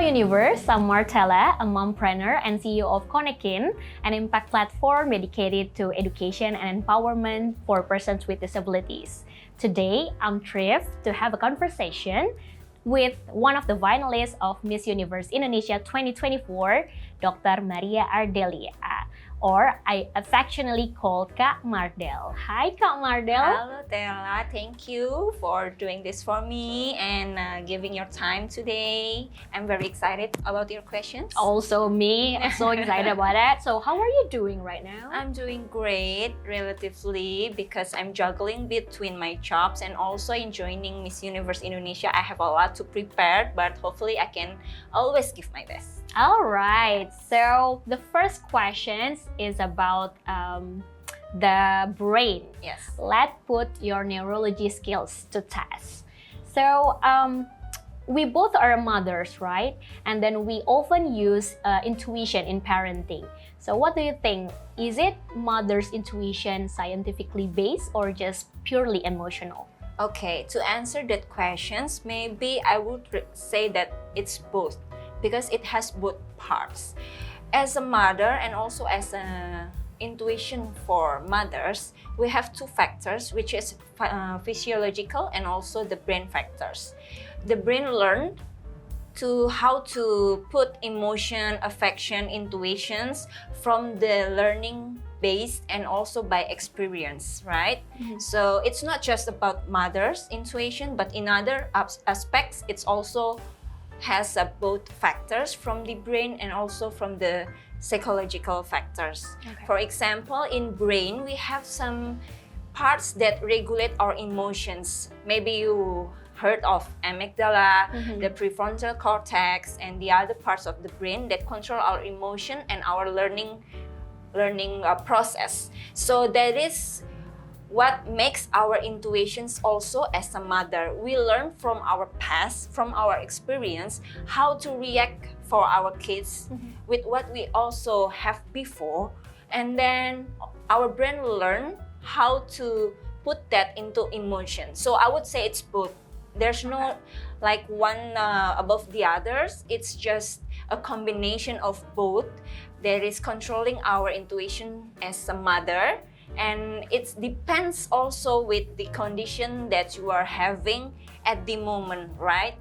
Universe, I'm Martella, a mompreneur and CEO of Konekin, an impact platform dedicated to education and empowerment for persons with disabilities. Today, I'm thrilled to have a conversation with one of the finalists of Miss Universe Indonesia 2024, Dr. Maria Ardelia, or I affectionately call Kak Mardel. Hi, Kak Mardel. Hello, Tella. Thank you for doing this for me and giving your time today. I'm very excited about your questions. Also me, I'm so excited about it. So how are you doing right now? I'm doing great, relatively, because I'm juggling between my jobs and also in joining Miss Universe Indonesia. I have a lot to prepare, but hopefully I can always give my best. All right, so the first question is about the brain. Yes. Let's put your neurology skills to test. So we both are mothers, right? And then we often use intuition in parenting. So what do you think? Is it mother's intuition scientifically based or just purely emotional? Okay, to answer that questions, maybe I would say that it's both, because it has both parts. As a mother and also as an intuition for mothers, we have two factors, which is physiological and also the brain factors. The brain learned how to put emotion, affection, intuitions from the learning based and also by experience, right? Mm-hmm. So it's not just about mother's intuition, but in other aspects, it's also has both factors from the brain and also from the psychological factors. Okay. For example, in brain, we have some parts that regulate our emotions. Maybe you heard of amygdala, the prefrontal cortex, and the other parts of the brain that control our emotion and our learning process. So that is what makes our intuitions also as a mother. We learn from our past, from our experience, how to react for our kids with what we also have before. And then our brain will learn how to put that into emotion. So I would say it's both. There's no like one above the others. It's just a combination of both that is controlling our intuition as a mother. And it depends also with the condition that you are having at the moment, right?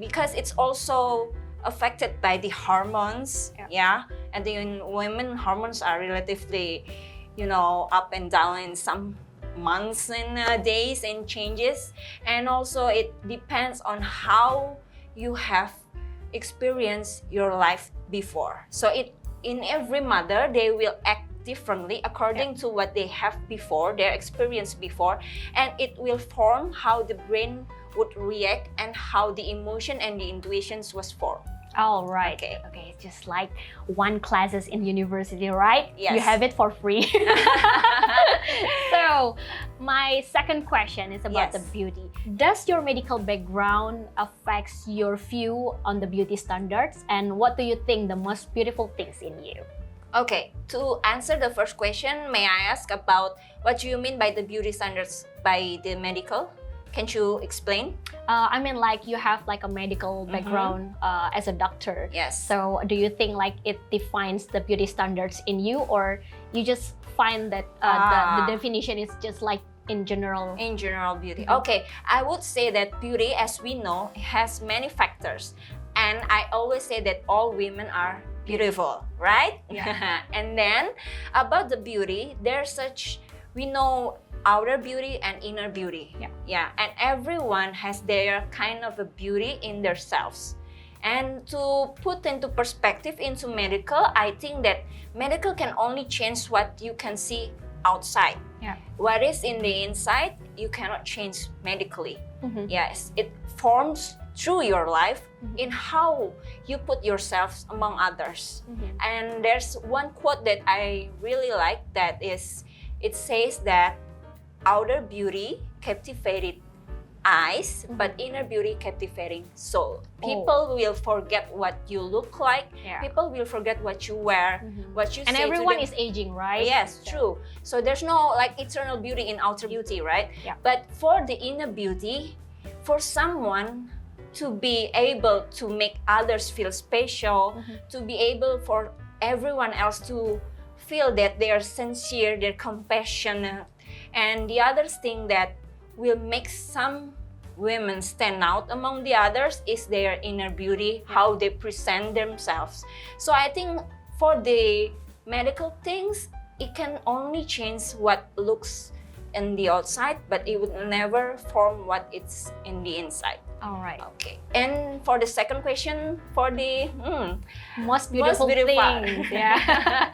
Because it's also affected by the hormones, and in women, hormones are relatively, up and down in some months and days and changes. And also it depends on how you have experienced your life before. So in every mother, they will act differently according to what they have before, their experience before, and it will form how the brain would react and how the emotion and the intuitions was formed. All right. Okay. It's just like one classes in university, right? Yes. You have it for free. So my second question is about the beauty. Does your medical background affects your view on the beauty standards, and what do you think the most beautiful things in you? Okay, to answer the first question, may I ask about what do you mean by the beauty standards by the medical? Can you explain? I mean, like you have like a medical background as a doctor. Yes. So do you think like it defines the beauty standards in you, or you just find that the definition is just like in general? In general beauty. Okay, I would say that beauty, as we know, has many factors. And I always say that all women are beautiful, right? Yeah. And then about the beauty, we know outer beauty and inner beauty. Yeah. And everyone has their kind of a beauty in themselves. And to put into perspective into medical, I think that medical can only change what you can see outside. Yeah. What is in the inside, you cannot change medically. Yes, it forms through your life in how you put yourself among others. And there's one quote that I really like, that is, it says that outer beauty captivated eyes, but inner beauty captivating soul. People will forget what you look like. People will forget what you wear, what you say. And everyone is aging, right? Yes, true. So there's no like eternal beauty in outer beauty, right? Yeah. But for the inner beauty, for someone to be able to make others feel special, to be able for everyone else to feel that they are sincere, they're compassionate. And the other thing that will make some women stand out among the others is their inner beauty, how they present themselves. So I think for the medical things, it can only change what looks in the outside, but it would never form what it's in the inside. All right. Okay. And for the second question, for the Most beautiful things. Yeah.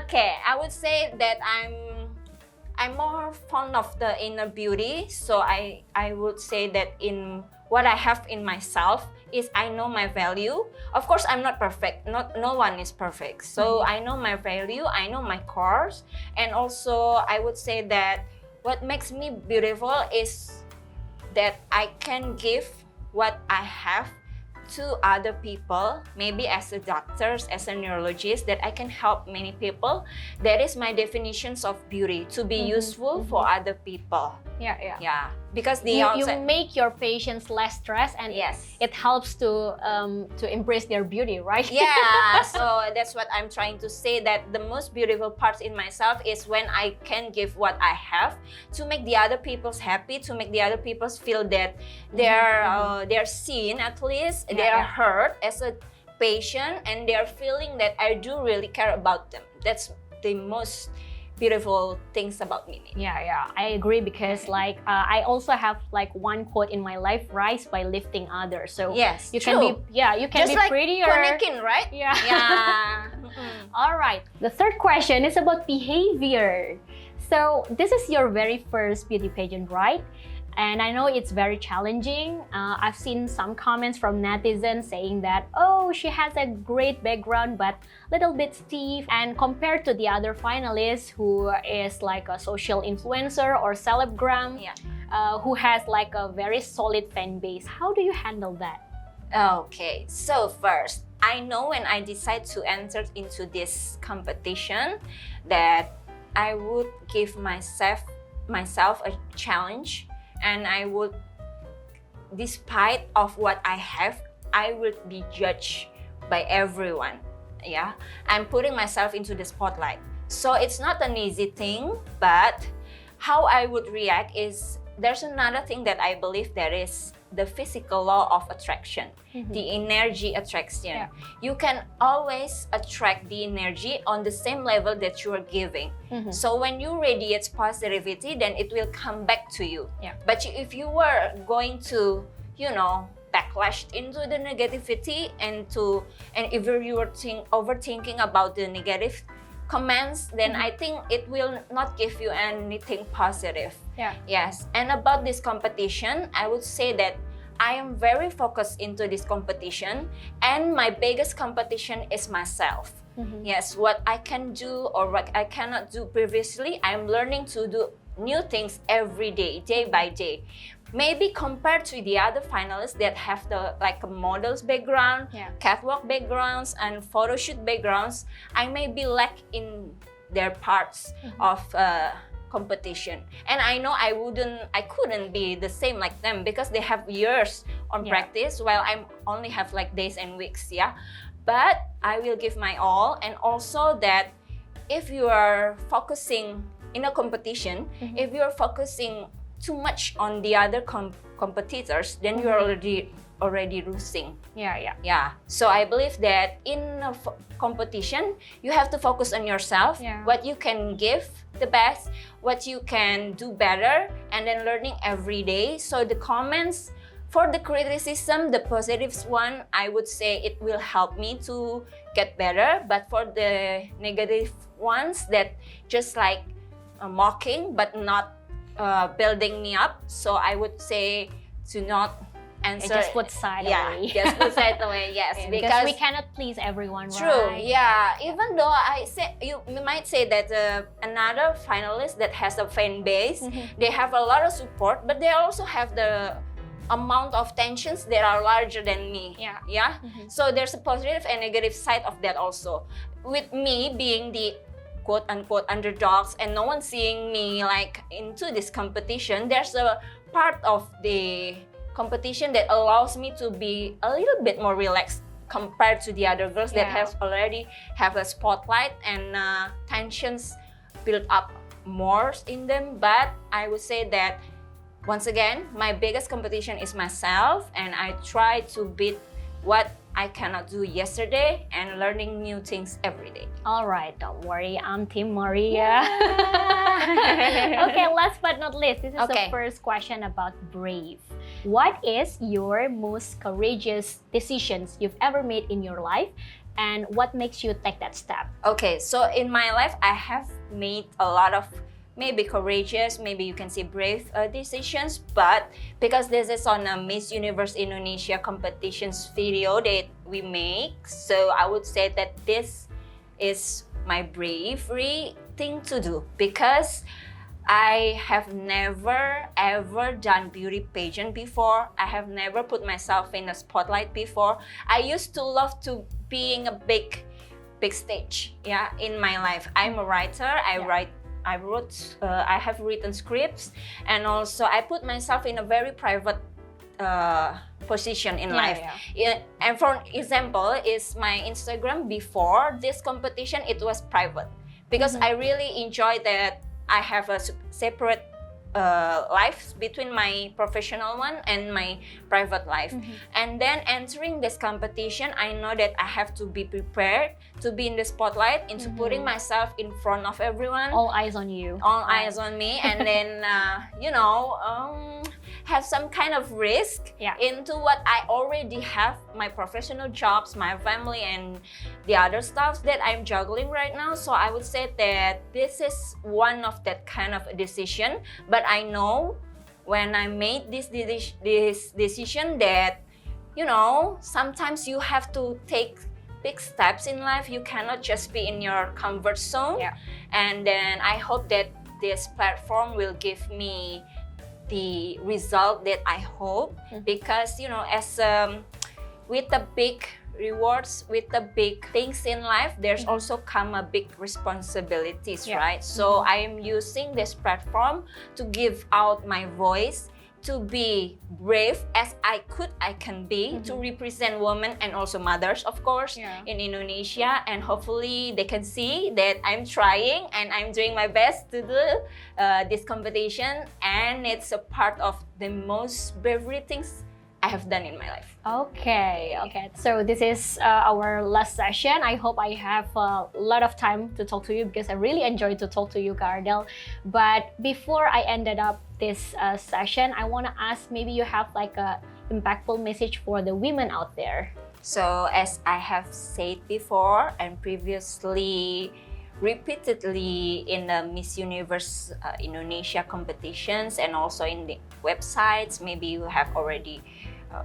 okay, I would say that I'm more fond of the inner beauty. So I would say that in what I have in myself is I know my value. Of course, I'm not perfect. No one is perfect. So I know my value. I know my course, and also I would say that what makes me beautiful is that I can give what I have to other people, maybe as a doctor, as a neurologist, that I can help many people. That is my definitions of beauty, to be useful for other people. Yeah. Because the You make your patients less stressed, and Yes. it helps to embrace their beauty, right? Yeah, so that's what I'm trying to say, that the most beautiful parts in myself is when I can give what I have to make the other people's happy, to make the other people's feel that they're seen, at least they are heard as a patient, and they're feeling that I do really care about them. That's the most beautiful things about me. Yeah, I agree, because like I also have like one quote in my life: rise by lifting others. So Yes, you true. can be you can Just be like prettier. Konekin, right? Yeah. Yeah. All right. The third question is about behavior. So this is your very first beauty pageant, right? And I know it's very challenging. I've seen some comments from netizens saying that, oh, she has a great background but little bit stiff. And compared to the other finalists, who is like a social influencer or celebgram, who has like a very solid fan base. How do you handle that? Okay, so first, I know when I decide to enter into this competition that I would give myself a challenge, and I would, despite of what I have, I would be judged by everyone. Yeah, I'm putting myself into the spotlight. So it's not an easy thing, but how I would react is, there's another thing that I believe there is the physical law of attraction, the energy attraction. You can always attract the energy on the same level that you are giving. So when you radiate positivity, then it will come back to you. But if you were going to, backlash into the negativity, and if you were overthinking about the negative comments, then I think it will not give you anything positive. Yes. And about this competition, I would say that I am very focused into this competition, and my biggest competition is myself. Yes, what I can do or what I cannot do previously, I'm learning to do new things every day, day by day. Maybe compared to the other finalists that have the like a model's background, catwalk backgrounds, and photo shoot backgrounds, I may be lack in their parts of competition. And I know I couldn't be the same like them, because they have years on practice, while I only have like days and weeks. But I will give my all. And also that if you are focusing in a competition, if you are focusing too much on the other competitors, then you're already losing. So I believe that in a competition, you have to focus on yourself, what you can give the best, what you can do better, and then learning every day. So the comments, for the criticism, the positive one, I would say it will help me to get better. But for the negative ones, that just like mocking but not building me up, so I would say to not answer. Just put side away. Just put side away. Yes, because we cannot please everyone. True. Right? Yeah. Even though I say you might say that another finalist that has a fan base, they have a lot of support, but they also have the amount of tensions that are larger than me. So there's a positive and negative side of that also. With me being the quote-unquote underdogs and no one seeing me like into this competition, there's a part of the competition that allows me to be a little bit more relaxed compared to the other girls that have already have a spotlight and tensions build up more in them. But I would say that once again, my biggest competition is myself, and I try to beat what I cannot do yesterday and learning new things every day. All right, don't worry, I'm Team Maria. Okay, last but not least, this is the first question about brave. What is your most courageous decisions you've ever made in your life, and what makes you take that step? Okay, so in my life, I have made a lot of maybe courageous, maybe you can say brave decisions, but because this is on a Miss Universe Indonesia competitions video that we make, so I would say that this is my bravery thing to do, because I have never ever done beauty pageant before. I have never put myself in a spotlight before. I used to love to being a big stage, in my life. I'm a writer. I have written scripts, and also I put myself in a very private position in life. And for example, is my Instagram before this competition, it was private, because I really enjoy that I have a separate life between my professional one and my private life. And then entering this competition, I know that I have to be prepared to be in the spotlight, into putting myself in front of everyone. All eyes on you. All eyes on me, and then have some kind of risk into what I already have, my professional jobs, my family, and the other stuff that I'm juggling right now. So I would say that this is one of that kind of a decision. But I know when I made this decision that, sometimes you have to take big steps in life. You cannot just be in your comfort zone. And then I hope that this platform will give me the result that I hope, because as with the big rewards, with the big things in life, there's also come a big responsibilities, right? So I am using this platform to give out my voice, to be brave as I can be, to represent women and also mothers, of course, in Indonesia. And hopefully they can see that I'm trying and I'm doing my best to do this competition. And it's a part of the most bravery things I have done in my life. Okay. So this is our last session. I hope I have a lot of time to talk to you, because I really enjoyed to talk to you, Mardel. But before I ended up this session, I want to ask, maybe you have like a impactful message for the women out there. So as I have said before and previously, repeatedly in the Miss Universe Indonesia competitions and also in the websites, maybe you have already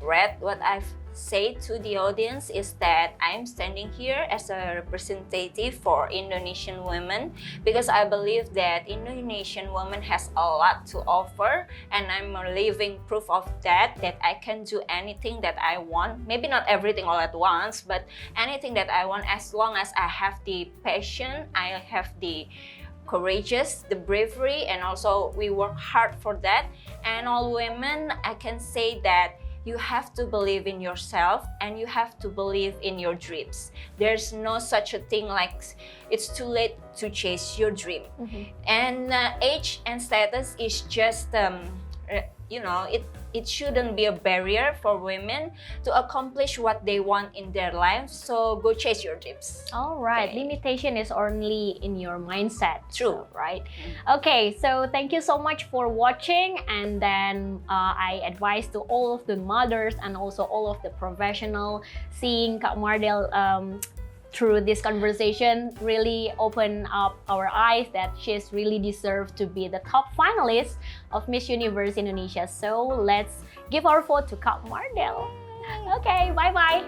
read what I've said to the audience, is that I'm standing here as a representative for Indonesian women, because I believe that Indonesian women has a lot to offer, and I'm a living proof of that I can do anything that I want. Maybe not everything all at once, but anything that I want, as long as I have the passion, I have the courageous, the bravery, and also we work hard for that. And all women, I can say that you have to believe in yourself and you have to believe in your dreams. There's no such a thing like it's too late to chase your dream. And age and status is just it shouldn't be a barrier for women to accomplish what they want in their lives. So go chase your dreams. All right. Okay. Limitation is only in your mindset. True. So, right? Okay. So thank you so much for watching. And then I advise to all of the mothers and also all of the professionals, seeing Kak Mardel through this conversation really open up our eyes that she's really deserved to be the top finalist of Miss Universe Indonesia. So let's give our vote to Kak Mardel. Okay, bye-bye.